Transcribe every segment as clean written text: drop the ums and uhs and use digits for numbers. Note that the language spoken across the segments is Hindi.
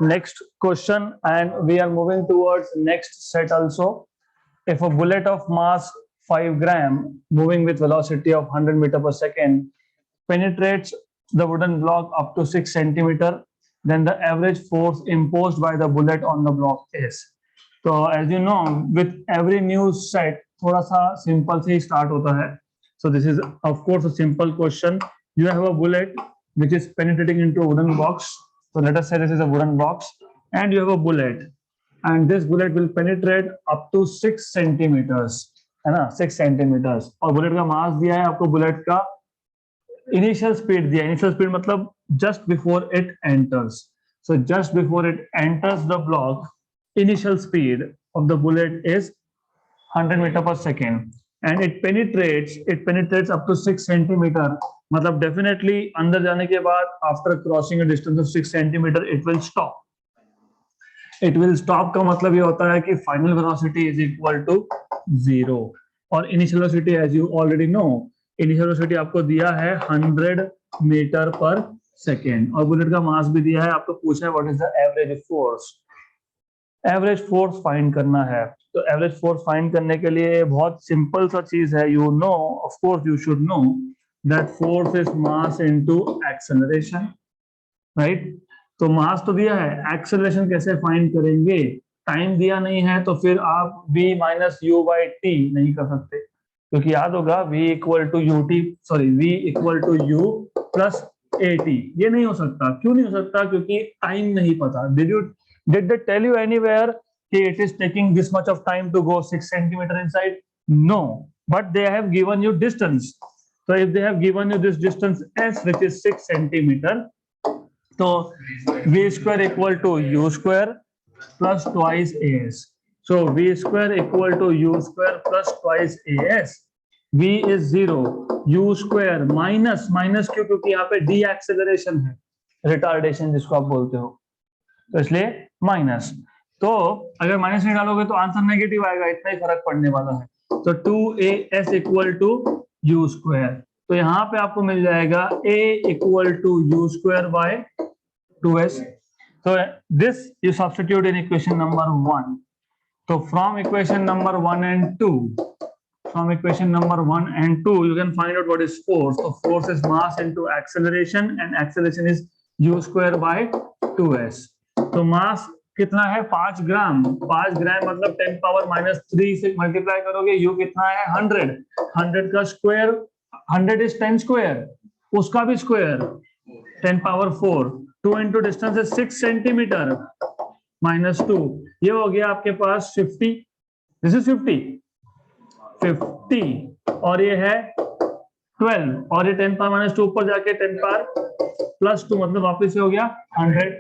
Next question, and we are moving towards next set also. If a bullet of mass 5 gram moving with velocity of 100 meter per second penetrates the wooden block up to 6 centimeter, then the average force imposed by the bullet on the block is. So as you know, with every new set थोड़ा सा simple से ही start होता है. So this is of course a simple question. You have a bullet which is penetrating into a wooden box. So let us say this is a wooden box, and you have a bullet, and this bullet will penetrate up to 6 centimeters, है ना, 6 centimeters. और बुलेट का मास दिया है आपको, बुलेट का इनिशियल स्पीड दिया. इनिशियल स्पीड मतलब just before it enters. So just before it enters the block, initial speed of the bullet is 100 meter per second, and it penetrates up to 6 centimeter. मतलब definitely अंदर जाने के बाद after crossing a distance of 6 centimeter it will stop. It will stop का मतलब ये होता है कि final velocity is equal to 0. और initial velocity as you already know, initial velocity आपको दिया है 100 meter per second, और बुलेट का मास भी दिया है. आपको पूछा है what is the average force. Average force find करना है. तो एवरेज फोर्स फाइंड करने के लिए बहुत सिंपल सा चीज है. You know, of course you should know that force is mass into acceleration, right. तो मास तो दिया है, एक्सेलरेशन कैसे फाइंड करेंगे? टाइम दिया नहीं है तो फिर आप v minus U by T नहीं कर सकते, क्योंकि याद होगा v equal to U T, sorry v equal to U plus A T. ये नहीं हो सकता. क्यों नहीं हो सकता? क्योंकि टाइम नहीं पता. Did they tell you anywhere that it is taking this much of time to go 6 centimeter inside? No, but they have given you distance. So if they have given you this distance s, which is 6 centimeter, so v square equal to u square plus twice as. So v square equal to u square plus twice as. v is 0, u square minus क्यों? क्योंकि यहाँ पे डीएक्सेलरेशन है, रिटार्डेशन जिसको आप बोलते हो, तो इसलिए माइनस. तो अगर माइनस नहीं डालोगे तो आंसर नेगेटिव आएगा. इतना ही फर्क पड़ने वाला है. तो 2as equal to U square. तो यहाँ पे आपको मिल जाएगा a equal to U square by 2s. तो this you substitute in equation number 1. तो from equation number 1 and 2, from equation number 1 and 2 you can find out what is force. So force is mass into acceleration, and acceleration is u square by 2s. तो मास कितना है? 5 ग्राम. 5 ग्राम मतलब 10 पावर माइनस 3 से मल्टीप्लाई करोगे, यू कितना है? 100. 100 का स्क्वायर, 100 इज 10 स्क्वायर, उसका भी स्क्वायर 10 पावर 4. 2 इंटू डिस्टेंस है 6 सेंटीमीटर माइनस 2, ये हो गया आपके पास 50. दिस इज 50, और ये है 12, और ये 10 पावर माइनस 2 ऊपर जाके 10 पावर प्लस 2 मतलब वापस से हो गया 100.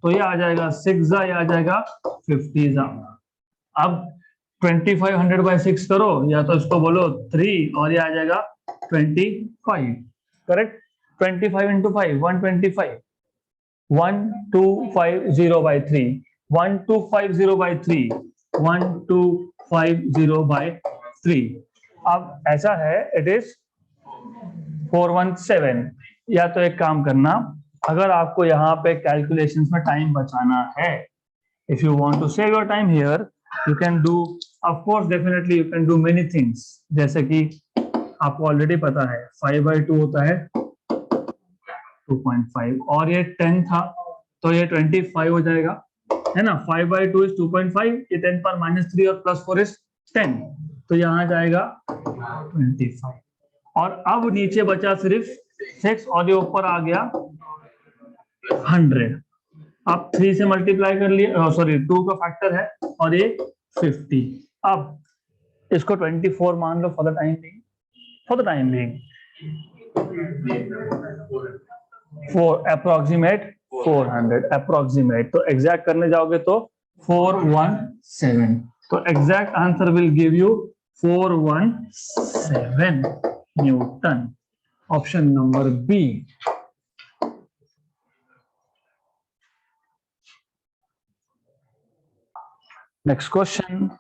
तो ये आ जाएगा 6, ये आ जाएगा 50. अब 2500 बाई 6 करो, या तो इसको बोलो 3, और ये आ जाएगा 25. Correct. 25 into 5 125. 1250 by 3, 1250 by 3, 1250 by 3. अब ऐसा है, इट इज 417. या तो एक काम करना, अगर आपको यहाँ पे कैलकुलेशंस में टाइम बचाना है, if you want to save your time here, you can do, of course definitely you can do many things. जैसे कि आपको ऑलरेडी पता है 5/2 होता है 2.5, और ये 10 था तो ये 25 हो जाएगा, है ना. 5/2 इज 2.5, ये 10 पर माइनस 3 और प्लस 4 इज 10, तो यहाँ जाएगा 25. और अब नीचे बचा सिर्फ 6, और ये ऊपर आ गया 100. आप 3 से मल्टीप्लाई कर लिए, सॉरी 2 का फैक्टर है, और ये 50. अब इसको 24 मान लो for the time being. For approximate 400 approximate. तो एग्जैक्ट करने जाओगे तो 417. तो exact answer will give you 417 newton. Option number B. Next question.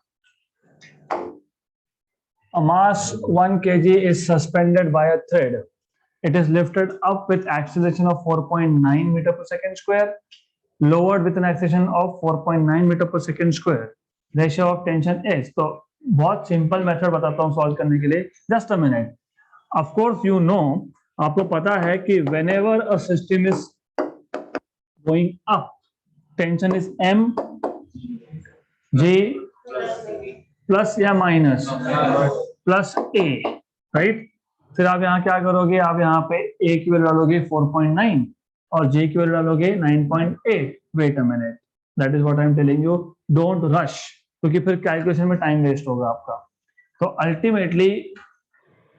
A mass 1 kg is suspended by a thread. It is lifted up with acceleration of 4.9 meter per second square. lowered with an acceleration of 4.9 metre पर second square, ratio of tension H. तो बहुत सिंपल मेथड बताता हूँ सॉल्व करने के लिए, just a minute. Of course you know, आपको पता है कि whenever a system is going up, tension is M G plus या माइनस प्लस ए, राइट। फिर आप यहाँ क्या करोगे, आप यहाँ पे ए की वैल्यू डालोगे 4.9 और जे की वैल्यू डालोगे 9.8। Wait a minute, that is what I am telling you, don't rush, क्योंकि फिर कैलकुलेशन में टाइम वेस्ट होगा आपका। तो अल्टीमेटली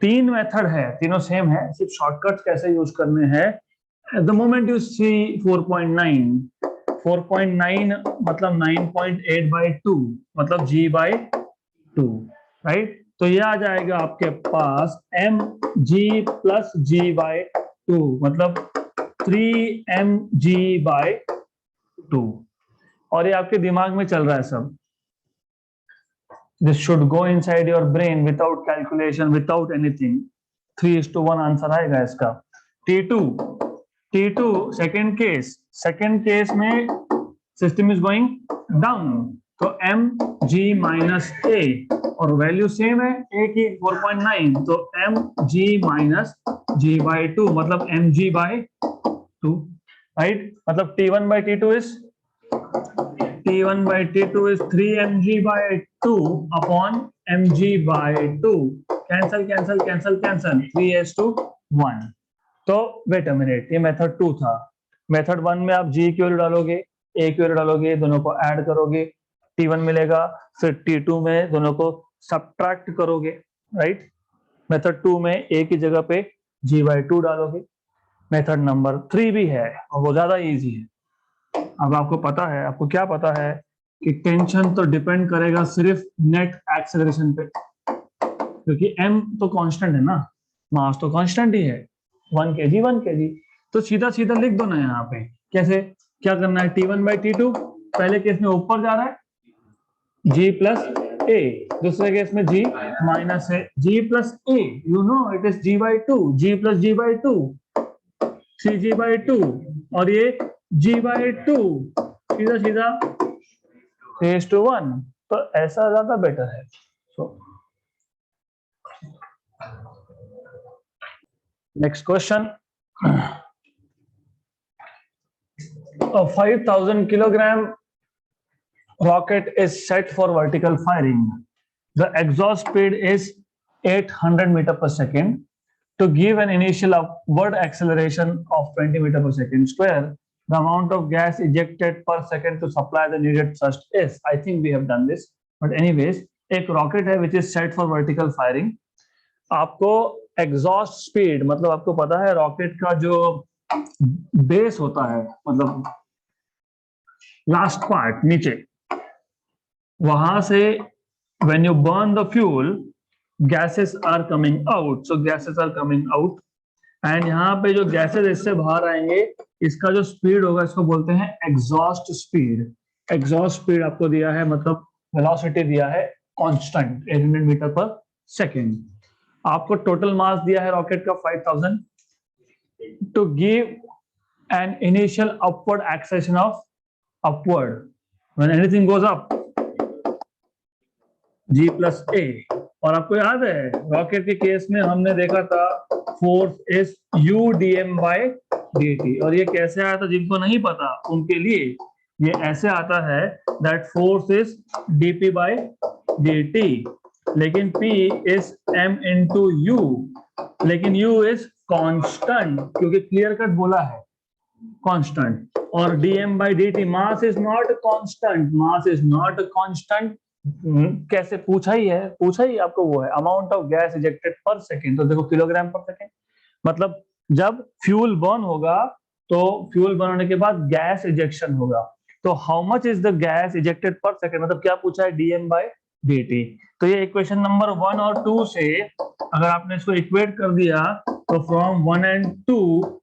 तीन मेथड है, तीनों सेम है, सिर्फ शॉर्टकट्स कैसे यूज करने हैं। द मोमेंट यू सी 4.9 मतलब 9.8/2 मतलब g by 2, राइट। तो ये आ जाएगा आपके पास M G plus G by 2 मतलब 3mg/2। और ये आपके दिमाग में चल रहा है सब। This should go inside your brain without calculation, without anything. 3:1 answer आएगा इसका। T2 सेकेंड केस में सिस्टम इज गोइंग डाउन, तो mg-a और वैल्यू सेम है a की 4.9, तो mg-g/2 मतलब mg/2, राइट। मतलब T1/T2 is 3mg/2 upon mg/2। Cancel 3:1। तो वेट अ मिनट, ये मेथड 2 था। मेथड 1 में आप g की वैल्यू डालोगे, a की वैल्यू डालोगे, दोनों को ऐड करोगे, T1 मिलेगा। फिर T2 में दोनों को सब्ट्रैक्ट करोगे, राइट। मेथड 2 में a की जगह पे g/2 डालोगे। मेथड नंबर 3 भी है और वो ज्यादा इजी है। अब आपको पता है, आपको क्या पता है कि टेंशन तो डिपेंड करेगा सिर्फ नेट एक्सेलरेशन पे, क्योंकि m तो कांस्टेंट है ना, मास तो कांस्टेंट ही है, 1 kg। तो सीधा सीधा लिख दो ना यहाँ पे। कैसे, क्या करना है, T1/T2 पहले केस में ऊपर जा रहा है g प्लस a, दूसरे केस में g माइनस है g plus a, you know it is g/2, g plus g/2 3g/2 और ये g/2, सीधा 3:1। तो ऐसा ज्यादा बेटर है। So next question, a 5,000 kilogram rocket is set for vertical firing. The exhaust speed is 800 meter per second. To give an initial upward acceleration of 20 meter per second square, the amount of gas ejected per second to supply the needed thrust is, I think we have done this, but anyways, एक rocket है which is set for vertical firing. आपको exhaust speed मतलब आपको पता है रॉकेट का जो बेस होता है, मतलब लास्ट पार्ट नीचे, वहां से when you burn the fuel, gases are coming out, so gases are coming out, and यहाँ पे जो गैसेस इससे बाहर आएंगे, इसका जो स्पीड होगा इसको बोलते हैं एग्जॉस्ट स्पीड। एग्जॉस्ट स्पीड आपको दिया है, मतलब वेलोसिटी दिया है कांस्टेंट 800 मीटर पर सेकेंड। आपको टोटल मास दिया है रॉकेट का 5,000। To give an initial upward acceleration of upward when anything goes up g plus a। और आपको याद है रॉकेट के केस में हमने देखा था फोर्स इज u dm/dt, और ये कैसे आया था, जिनको नहीं पता उनके लिए ये ऐसे आता है दैट फोर्स इज dp/dt, लेकिन p is m into u, लेकिन u इज कांस्टेंट, क्योंकि क्लियर कट बोला है कांस्टेंट। और dm/dt mass is not constant, mass is not constant. कैसे, पूछा ही आपको, वो है अमाउंट ऑफ गैस इजेक्टेड पर सेकेंड। तो देखो किलोग्राम पर सेकेंड, मतलब जब फ्यूल बर्न होगा तो फ्यूल बर्न होने के बाद गैस इजेक्शन होगा, तो how much is the gas ejected पर सेकेंड, मतलब क्या पूछा है, dm/dt। तो ये इक्वेशन नंबर 1 और 2 से अगर आपने इसको इक्वेट कर दिया तो from 1 and 2,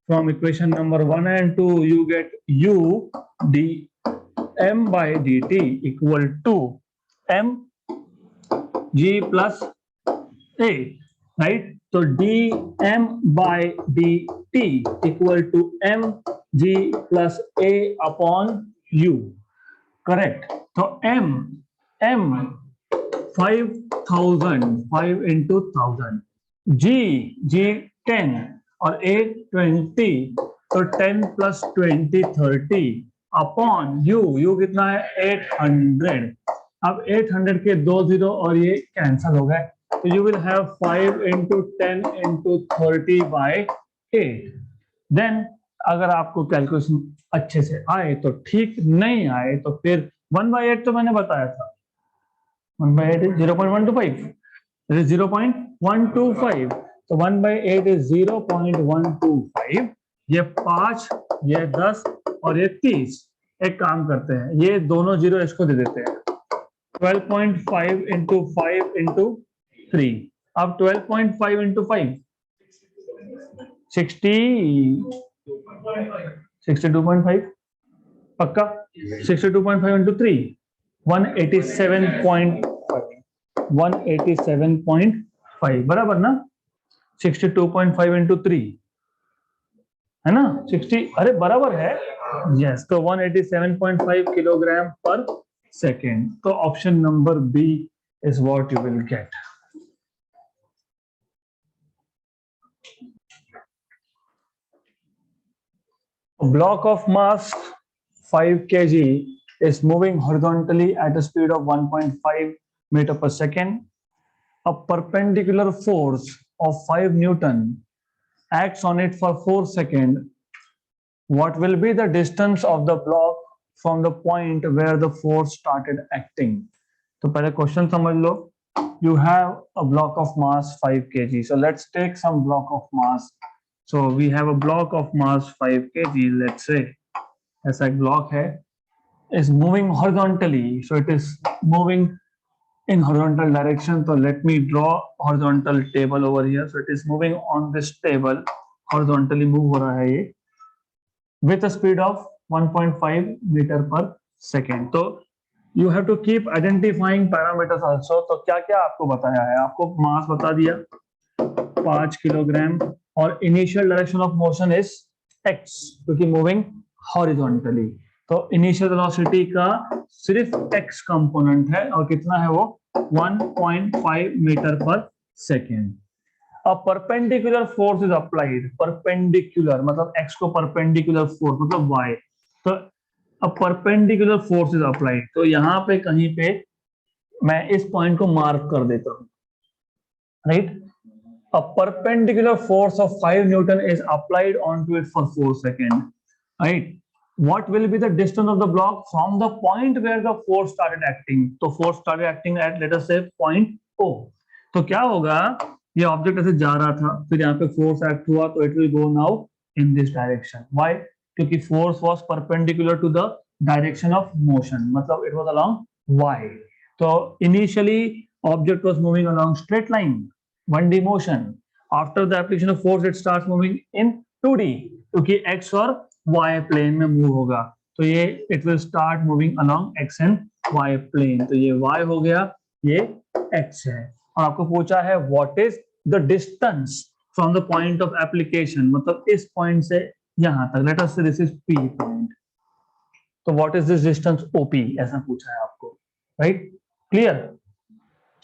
from equation number 1 and 2 you get u dm/dt equal to m g plus a, right? तो dm/dt equal to m g plus a upon u, correct. तो m 5000, 5 into 1000, g 10 और a 20, तो 10 plus 20 30 अपॉन u कितना है 800। अब 800 के 2 0 और ये कैंसल हो गए, तो you will have 5 into 10 into 30 by 8। Then अगर आपको कैलकुलेशन अच्छे से आए तो ठीक, नहीं आए तो फिर 1/8 तो मैंने बताया था, 1/8 is 0.125, this is 0.125, तो 1/8 is 0.125। ये 5, ये 10 और ये 30। एक काम करते हैं, ये दोनों जीरो इसको दे देते हैं, 12.5 into 5 into 3। अब 12.5 into 5 62.5 पक्का। 62.5 into 3 187.5, 187.5 बराबर ना। 62.5 into 3 है ना 60, अरे बराबर है, यस। तो 187.5 किलोग्राम पर सेकेंड। तो option number B is what you will get. A block of mass 5 kg is moving horizontally at a speed of 1.5 meter per second. A perpendicular force of 5 Newton acts on it for 4 seconds. What will be the distance of the block from the point where the force started acting? तो पहले क्वेश्चन समझ लो। You have a block of mass 5 kg. So let's take some block of mass. So we have a block of mass 5 kg. Let's say ऐसा एक block है, is moving horizontally. So it is moving in horizontal direction. So let me draw horizontal table over here. So it is moving on this table, horizontally move हो रहा है ये, with a speed of 1.5 meter per second. तो you have to keep identifying parameters also. तो क्या क्या आपको बताया है, आपको मास बता दिया 5 किलोग्राम और initial direction of motion is x, क्योंकि मूविंग हॉरिजॉन्टली। तो इनिशियल वेलोसिटी का सिर्फ x कंपोनेंट है और कितना है वो 1.5 मीटर पर second. A perpendicular force is applied, perpendicular मतलब x को परपेंडिकुलर फोर्स मतलब y, तो a perpendicular force is applied. तो यहाँ पे कहीं पे मैं इस पॉइंट को मार्क कर देता हूँ, right. A perpendicular force of 5 Newton is applied onto it for 4 seconds, right? What will be the distance of the block from the point where the force started acting? तो force started acting at let us say point O। तो क्या होगा, ये ऑब्जेक्ट ऐसे जा रहा था, फिर यहाँ पे फोर्स एक्ट हुआ, तो it will go now in this direction. Why? क्योंकि force was perpendicular to the direction of motion, मतलब इट वाज अलोंग y। तो initially object was moving along straight line, 1D motion. After the application of force, it starts moving in 2D, क्योंकि x और y plane में move होगा, तो ये it will start moving along x and y plane। तो ये y हो गया, ये x है। और आपको पूछा है what is the distance from the point of application, मतलब इस point से यहाँ तक, let us say this is P point, तो what is this distance OP, ऐसा पूछा है आपको, right? Clear?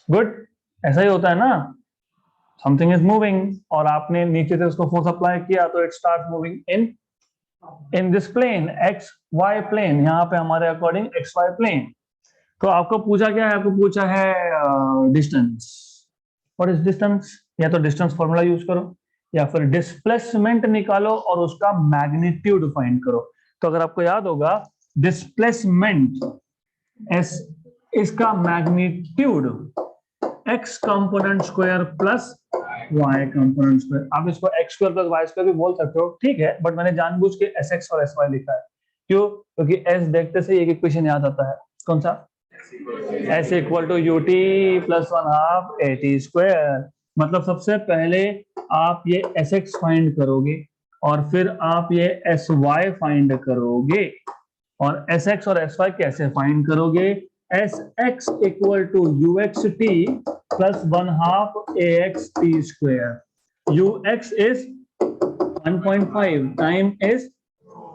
Good? ऐसा ही होता है ना, समथिंग इज मूविंग और आपने नीचे से उसको फोर्स अप्लाई किया, तो it start moving in this plane, X Y plane, यहाँ पे हमारे अकॉर्डिंग एक्स वाई प्लेन। तो आपको पूछा क्या है, आपको पूछा है डिस्टेंस। What is distance? या तो डिस्टेंस फॉर्मूला यूज करो या फिर डिस्प्लेसमेंट निकालो और उसका मैग्नीट्यूड फाइंड करो। तो अगर आपको याद होगा डिस्प्लेसमेंट एस, इसका magnitude x component square plus y component square. आप इसको x square plus y square भी बोल सकते हो, ठीक है, बट मैंने जानबूझ के sx और sy लिखा है। क्यों? क्योंकि s देखते से एक इक्वेशन याद आता है, कौन सा? s equal to ut plus 1/2 at square. मतलब सबसे पहले आप ये sx फाइंड करोगे और फिर आप ये sy फाइंड करोगे। और sx और sy कैसे फाइंड करोगे? Sx equal to uxt plus 1/2 axt square. Ux is 1.5, time is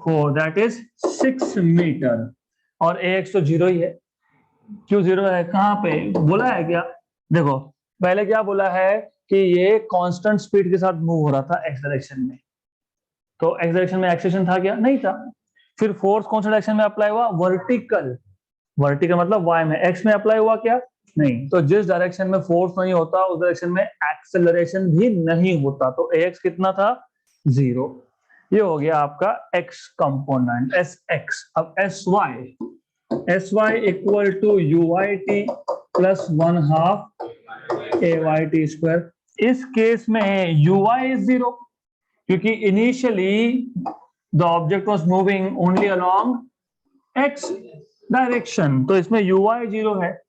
4 that is 6 metre और ax तो 0 ही है। क्यों 0 है? कहाँ पे बोला है क्या? देखो पहले क्या बोला है कि ये कांस्टेंट स्पीड के साथ मूव हो रहा था एक्स डायरेक्शन में, तो एक्स डायरेक्शन में एक्सेलेरेशन था क्या? नहीं था। फिर फोर्स कौन सा डायरेक्शन में अप्लाई हुआ? वर्टिकल। वर्टिकल मतलब वाई में। एक्स में अप्लाई हुआ क्या? नहीं। तो जिस डायरेक्शन में फोर्स नहीं होता उस डायरेक्शन में एक्सेलरेशन भी नहीं होता, तो एक्स कितना था? 0। ये हो गया आपका एक्स कंपोनेंट एस एक्स। अब S Y equal to U Y T plus 1/2 A Y T square. इस केस में यू वाई इज 0 क्योंकि initially the object was moving only along X direction, तो इसमें यू वाई 0 है।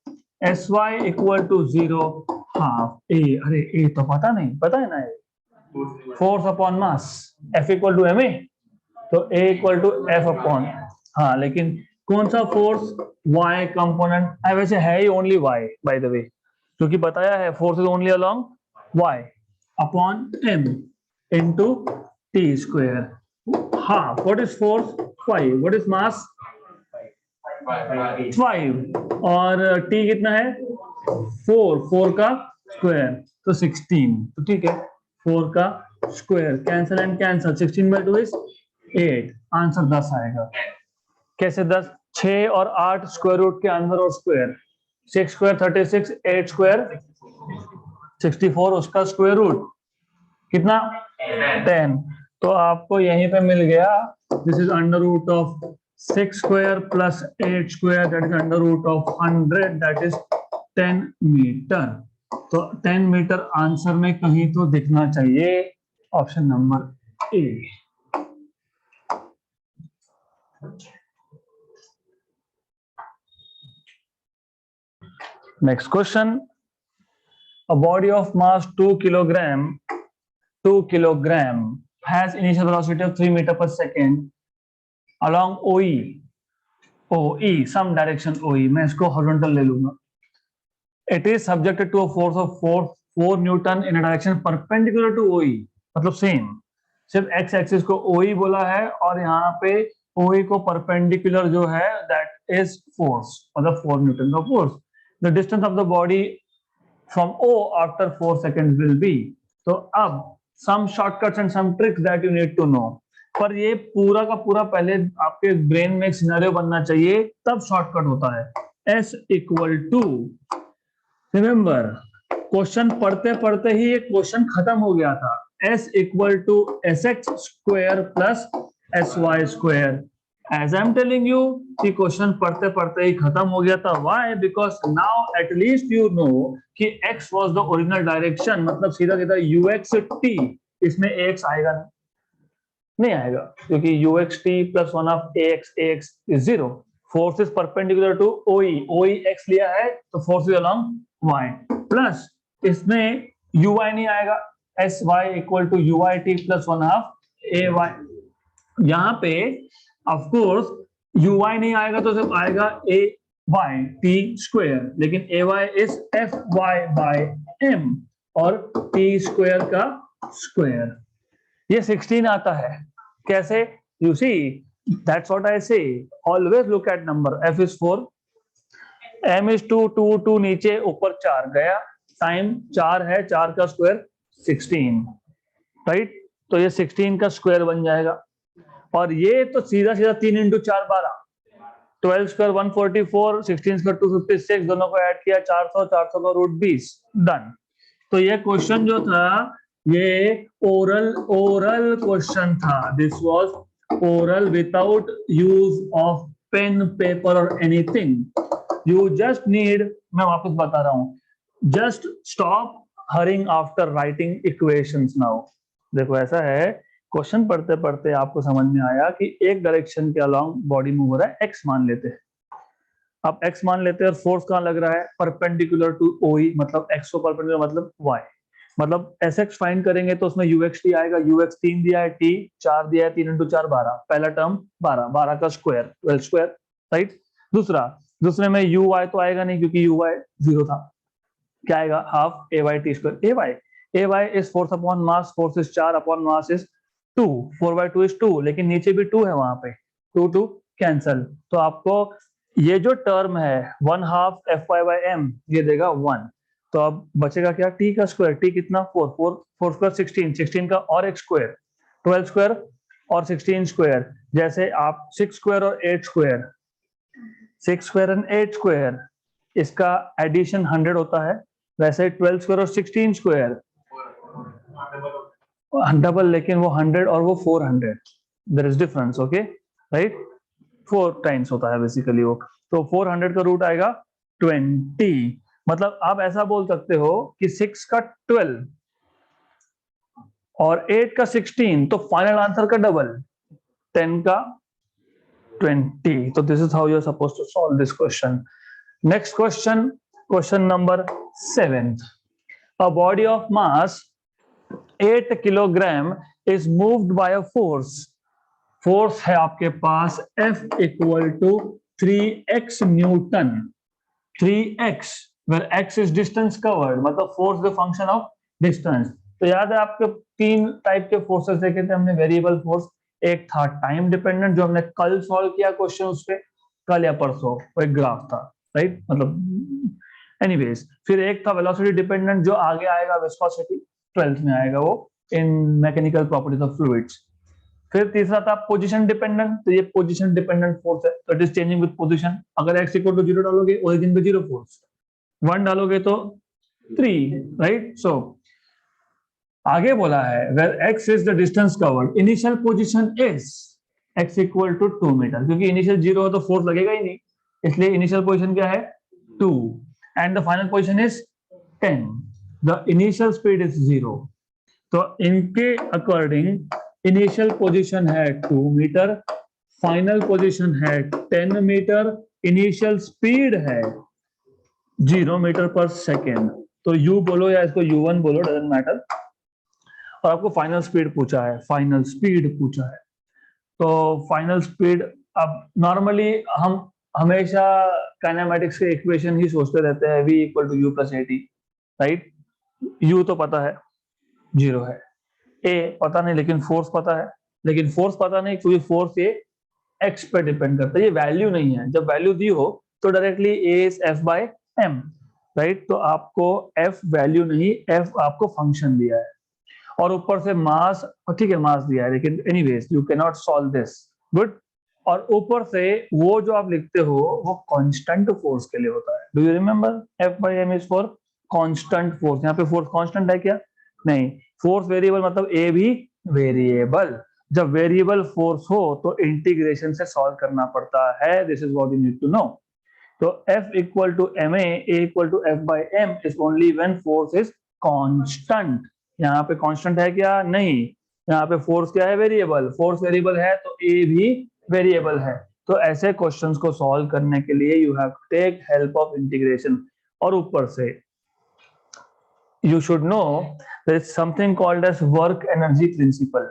S Y equal to 0/2 A. अरे ए तो पता नहीं, पता है ना? Force upon mass, F equal to M A, तो A equal to F upon. हाँ लेकिन कौन सा फोर्स? Y component. वैसे है ही only Y by the way, क्योंकि बताया है force is only along Y upon M into T square. हाँ, what is force? 5। What is mass? 5। और टी कितना है? 4 का स्क्वायर तो 16। तो ठीक है, 4 का square cancel and cancel, 16/2 is 8। Answer 10 आएगा। कैसे 10? 6 और 8 स्क्वायर रूट के अंदर और स्क्वायर। 6 स्क्वायर 36, 8 स्क्वायर 64, उसका स्क्वायर रूट कितना? 10। तो आपको यहीं पे मिल गया, this is under root of 6 square plus 8 square that is under root of 100 that is 10 metre. तो 10 मीटर आंसर में कहीं तो दिखना चाहिए, option number A. Next question, a body of mass 2 kilogram has initial velocity of 3 meter per second along OE some direction OE, मैं इसको horizontal ले लूंगा। It is subjected to a force of 4 Newton in a direction perpendicular to OE, मतलब सेम, सिर्फ x एक्सिस को OE बोला है और यहाँ पे OE को परपेंडिकुलर जो है that is force, मतलब 4 Newton का force. The distance of the body from O after 4 seconds will be. तो अब some shortcuts and some tricks that you need to know. पर ये पूरा का पूरा पहले आपके ब्रेन में एक सिनेरियो बनना चाहिए, तब शॉर्टकट होता है। S equal to, remember question पढ़ते पढ़ते ही एक क्वेश्चन खत्म हो गया था। S equal to S X square plus S Y square. As I'm telling you, कि क्वेश्चन पढ़ते पढ़ते ही खत्म हो गया था। Why? Because now at least you know कि x was the original direction, मतलब सीधा सीधा ux t, इसमें ax आएगा नहीं आएगा, क्योंकि ux t plus 1/ax, ax is 0. Force is perpendicular to OE x लिया है तो force is along y, plus इसमें uy नहीं आएगा, sy equal to uyt plus 1/2 ay। यहाँ पे ऑफ कोर्स uy नहीं आएगा तो सिर्फ आएगा a y t स्क्वायर, लेकिन a y is f y by m और t स्क्वायर का स्क्वायर। ये 16 आता है कैसे? You see, that's what I say, always look at number. f is 4, m is 2, 2 2 नीचे, ऊपर 4 गया, टाइम 4 है, 4 का स्क्वायर 16, राइट? तो ये 16 का स्क्वायर बन जाएगा। और ये तो सीधा सीधा 3 × 4 12, 12 स्क्वायर 144, 16 स्क्वायर 256, दोनों को ऐड किया 400, 400 का रूट 20, डन। तो ये क्वेश्चन जो था ये ओरल क्वेश्चन था। This was oral without use of pen paper और एनीथिंग। यू जस्ट नीड, मैं वापस बता रहा हूं, just stop hurrying after writing equations now. देखो ऐसा है, क्वेश्चन पढ़ते पढ़ते आपको समझ में आया कि एक डायरेक्शन के अलोंग बॉडी मूव हो रहा है, एक्स मान लेते हैं। अब एक्स मान लेते हैं और फोर्स कहां लग रहा है? परपेंडिकुलर टू OE, मतलब एक्स को परपेंडिकुलर मतलब वाई, मतलब एस एक्स फाइंड करेंगे तो उसमें ux t आएगा। ux 3 दिया है, t 4 दिया है, 3 × 4 12, पहला टर्म 12, 12 का स्क्वायर 12 स्क्वायर, राइट? दूसरे में uy तो आएगा नहीं क्योंकि uy 0 था, क्या आएगा? Half ay t square. ay is force upon mass, force is 4 upon mass is 2, 4/2 is 2, लेकिन नीचे भी 2 है वहां पे, 2 कैंसल, तो आपको ये जो टर्म है 1/2 Fy/m ये देगा 1, तो अब बचेगा क्या, t का स्क्वायर, t कितना 4, 4 स्क्वायर 16, 16 का और एक स्क्वायर 12 स्क्वायर और 16 स्क्वायर, जैसे आप 6 स्क्वायर और 8 स्क्वायर, 6 स्क्वायर एंड 8 स्क्वायर इसका एडिशन 100 होता है, वैसे 12 स्क्वायर और 16 स्क्वायर डबल, लेकिन वो 100 और वो 400, there is difference, okay right, 4 times होता है बेसिकली वो, तो 400 का रूट आएगा 20, मतलब आप ऐसा बोल सकते हो कि 6 का 12 और 8 का 16, तो फाइनल आंसर का डबल 10 का 20, तो this is how you are supposed to solve this question. Next question, question number 7. A body of mass 8 kilogram is moved by a force. Force है आपके पास F equal to 3x Newton. 3x, where x is distance covered, मतलब force the function of distance. तो याद है आपके 3 टाइप के फोर्सेस देखे थे हमने, वेरिएबल फोर्स, एक था टाइम डिपेंडेंट जो हमने कल सॉल्व किया क्वेश्चन, उस पे कल या परसों वो एक ग्राफ था, राइट, मतलब एनीवेज, फिर एक था वेलोसिटी डिपेंडेंट जो आगे आएगा विस्कोसिटी, 12th में आएगा वो, इन मैकेनिकल प्रॉपर्टीज ऑफ फ्लूइड्स. फिर तीसरा था पोजीशन डिपेंडेंट, तो ये पोजीशन डिपेंडेंट फोर्स है, तो it is changing with position, अगर x इक्वल टू 0 डालोगे ओरिजिन पे 0 फोर्स, 1 डालोगे तो 3, राइट. सो आगे बोला है where x is the distance covered, initial position is x equal to 2 metre, क्योंकि इनिशियल 0 हो तो फोर्स लगेगा ही नहीं, इसलिए इनिशियल पोजीशन क्या है 2 and the final position is 10, the initial speed is 0, तो इनके अकॉर्डिंग इनिशियल पोजीशन है 2 मीटर, फाइनल पोजीशन है 10 मीटर, इनिशियल स्पीड है 0 मीटर पर सेकेंड, तो u बोलो या इसको u1 बोलो, डजंट मैटर, और आपको फाइनल स्पीड पूछा है, फाइनल स्पीड पूछा है, तो फाइनल स्पीड, अब नॉर्मली हम हमेशा काइनेमेटिक्स के इक्वेशन ही सोचते रहते हैं, v equal to U plus A T, right, u तो पता है 0 है, a पता नहीं लेकिन फोर्स पता है, लेकिन फोर्स पता नहीं क्योंकि फोर्स ये x पे डिपेंड करता है, ये वैल्यू नहीं है, जब वैल्यू दी हो तो directly a is f/m, right, तो आपको f वैल्यू नहीं, f आपको फंक्शन दिया है, और ऊपर से मास, ठीक है मास दिया है, लेकिन anyways you can not solve this, good, और ऊपर से वो जो आप लिखते हो वो कांस्टेंट फोर्स के लिए होता है, do you remember F/m is for constant force, यहाँ पे फोर्स कांस्टेंट है क्या, नहीं, फोर्स वेरिएबल मतलब ए भी वेरिएबल, जब वेरिएबल फोर्स हो तो इंटीग्रेशन से सॉल्व करना पड़ता है, this is what you need to know. तो F equal to ma, a equal to F/m is only when force is constant. यहाँ पे कांस्टेंट है क्या, नहीं, यहाँ पे फोर्स क्या है, वेरिएबल, फोर्स वेरिएबल है तो a भी वेरिएबल है, तो ऐसे क्वेश्चंस को सॉल्व करने के लिए you have to take help of integration, और ऊपर से you should know there is something called as work energy principle.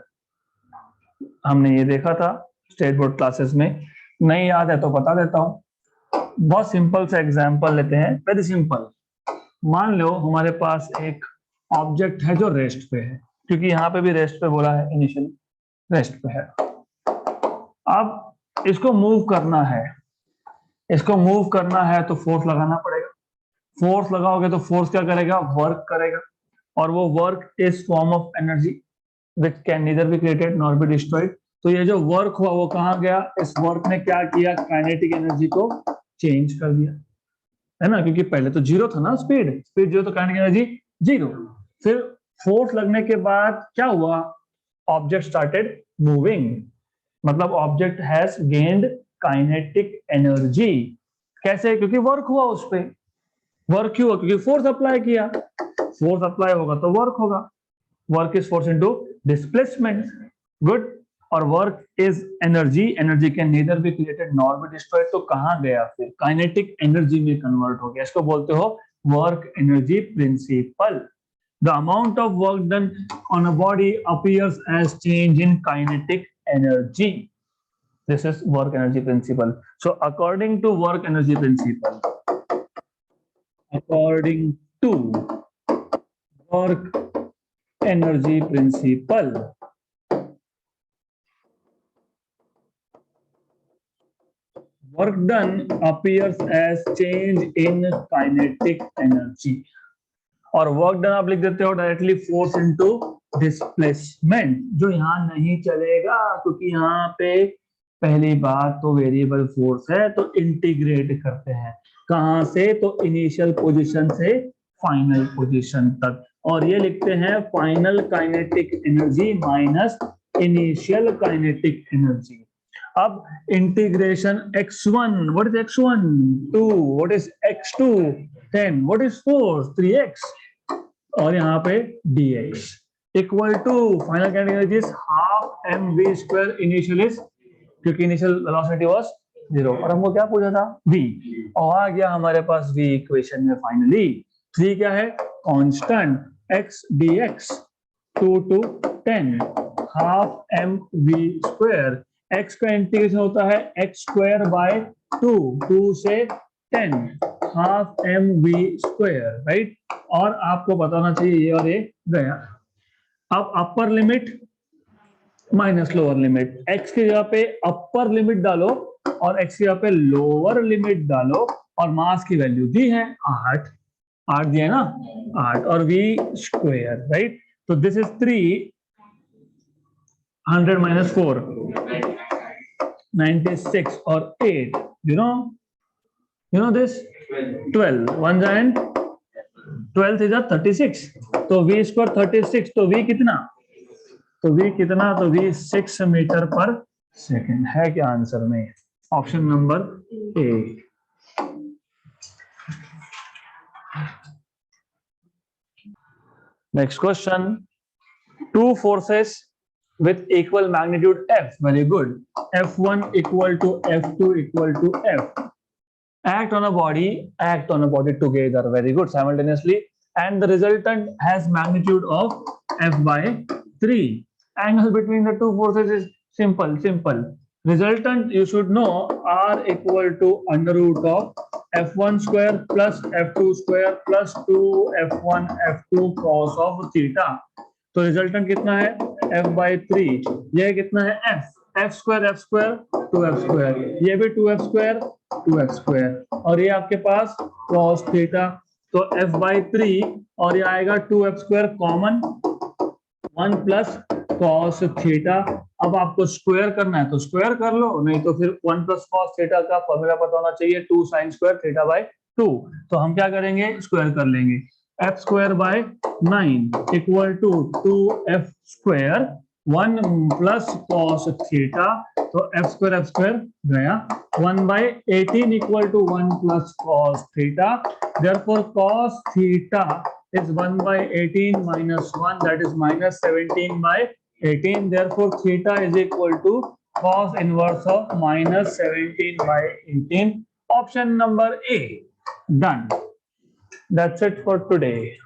हमने ये देखा था स्टेट बोर्ड क्लासेस में, नहीं याद है तो बता देता हूँ, बहुत सिंपल सा एग्जांपल लेते हैं, वेरी सिंपल. मान लो हमारे पास एक ऑब्जेक्ट है जो रेस्ट पे है, क्योंकि यहाँ पे भी रेस्ट पे बोला है, इनिशियल रेस्ट पे है, अब इसको मूव करना है, इसको मूव करना है तो फोर्स लगाना पड़ेगा, फोर्स लगाओगे तो फोर्स क्या करेगा, वर्क करेगा, और वो work is form of energy which can neither be created nor be destroyed. तो ये जो वर्क हुआ वो कहाँ गया, इस वर्क ने क्या किया, काइनेटिक एनर्जी को चेंज कर दिया, है ना, क्योंकि पहले तो 0 था ना, स्पीड 0 तो काइनेटिक एनर्जी 0, फिर फोर्स लगने के बाद क्या हुआ, ऑब्जेक्ट स्टार्टेड मूविंग, मतलब object has gained kinetic energy, कैसे, क्योंकि वर्क हुआ उस पे, वर्क क्यों हुआ, क्योंकि फोर्स अप्लाई किया, फोर्स अप्लाई होगा तो वर्क होगा, work is force into displacement, good, और work is energy, energy can neither be created nor be destroyed, तो कहां गया, फिर काइनेटिक एनर्जी में कन्वर्ट हो गया, इसको बोलते हो work energy principal. The amount of work done on a body appears as change in kinetic energy. This is work energy principle. So according to work energy principle, according to work energy principle, work done appears as change in kinetic energy, और वर्क डन आप लिख देते हो डायरेक्टली फोर्स इनटू डिस्प्लेसमेंट, जो यहाँ नहीं चलेगा क्योंकि यहाँ पे पहली बात तो वेरिएबल फोर्स है, तो इंटीग्रेट करते हैं कहां से, तो इनिशियल पोजीशन से फाइनल पोजीशन तक, और ये लिखते हैं final kinetic energy minus initial kinetic energy. अब integration x1, what is x1, 2, what is x2, 10, what is force, 3x, और यहाँ पे dx equal to final kinetic energy is half mv square, initial is, क्योंकि इनिशियल वेलोसिटी वाज 0, और हमको क्या पूछा था v, और आ गया हमारे पास v इक्वेशन में फाइनली। v क्या है, constant x dx 2 to 10 half mv square, x का इंटीग्रेशन होता है x स्क्वायर बाय 2 से 10 हाफ mv स्क्वायर, राइट, और आपको बताना चाहिए ये और ये गया। अब upper limit minus lower limit, x की जगह पे अपर लिमिट डालो और x की जगह पे लोअर लिमिट डालो, और मास की वैल्यू दी है 8 दिया है ना, 8 और v स्क्वायर, राइट, तो दिस इज 300 माइनस 4 96 और 8, you know this 12 1 and 12 is 36, तो v स्क्वायर 36, तो v कितना, तो v 6 मीटर पर सेकेंड है क्या आंसर में, option number A. Next question, two forces with equal magnitude F, very good, F1 equal to F2 equal to F, act on a body together, very good, simultaneously, and the resultant has magnitude of F by 3. Angle between the two forces is simple, resultant you should know are equal to under root of F1 square plus F2 square plus 2 F1 F2 cos of theta, तो रिजल्टेंट कितना है f by 3, ये कितना है f स्क्वायर 2f स्क्वायर, ये भी 2f स्क्वायर, और ये आपके पास cos थीटा, तो f by 3 और ये आएगा 2f square common 1 plus cos theta. अब आपको स्क्वायर करना है तो स्क्वायर कर लो, नहीं तो फिर 1 प्लस cos थीटा का फॉर्मूला पता होना चाहिए 2 sin स्क्वायर थीटा बाय 2, तो हम क्या करेंगे स्क्वायर कर लेंगे, f square by 9 equal to 2f square 1 plus cos theta, तो f स्क्वायर गया, 1 by 18 equal to 1 plus cos theta, therefore cos theta is 1 by 18 minus 1, that is minus 17 by 18, therefore theta is equal to cos inverse of minus 17 by 18, option number A, done. That's it for today.